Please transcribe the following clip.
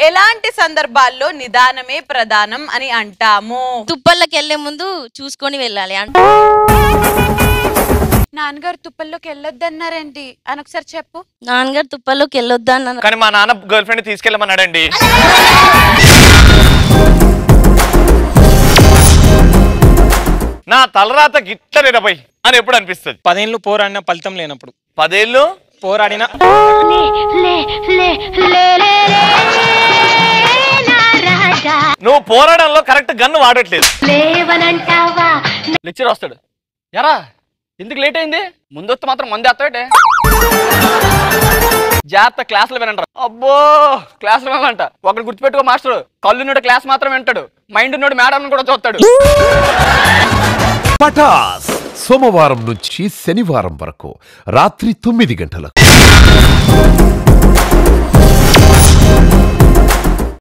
ఎలాంటి సందర్భాల్లో నిదానమే ప్రధానం అని అంటాము? తుప్పల్లోకి వెళ్లే ముందు చూసుకొని వెళ్ళాలి అంట. నాన్నగారు తుప్పల్లోకి వెళ్ళొద్దన్నారేంటి అని ఒకసారి చెప్పు. నాన్నగారు తుప్పల్లోకి వెళ్ళొద్దు అన్నారు. కానీ మా నాన్న గర్ల్ ఫ్రెండ్ తీసుకెళ్ళమన్నాడండి. నా తలరాత గిట్టలేనపై అని ఎప్పుడు అనిపిస్తుంది? 10 ఏళ్ళు పోరాడిన ఫలితం లేనప్పుడు. 10 ఏళ్ళు పోరాడిన నువ్వు పోరాడంలో కరెక్ట్ గన్ను వాడట్లేదు. లెక్చర్ వస్తాడు, ఎరా ఎందుకు లేట్ అయింది? ముందొస్తు మాత్రం మంది వస్తాడే, జాగ్రత్త క్లాసులు వినంటారు. అబ్బో క్లాసులు వినాలంట. ఒకటి గుర్తుపెట్టుకో మాస్టర్, కళ్ళున్నోడు క్లాస్ మాత్రం వింటాడు, మైండ్ ఉన్నోడు మేడం కూడా చూస్తాడు. పటాస్ సోమవారం నుంచి శనివారం వరకు రాత్రి 9 గంటలకు.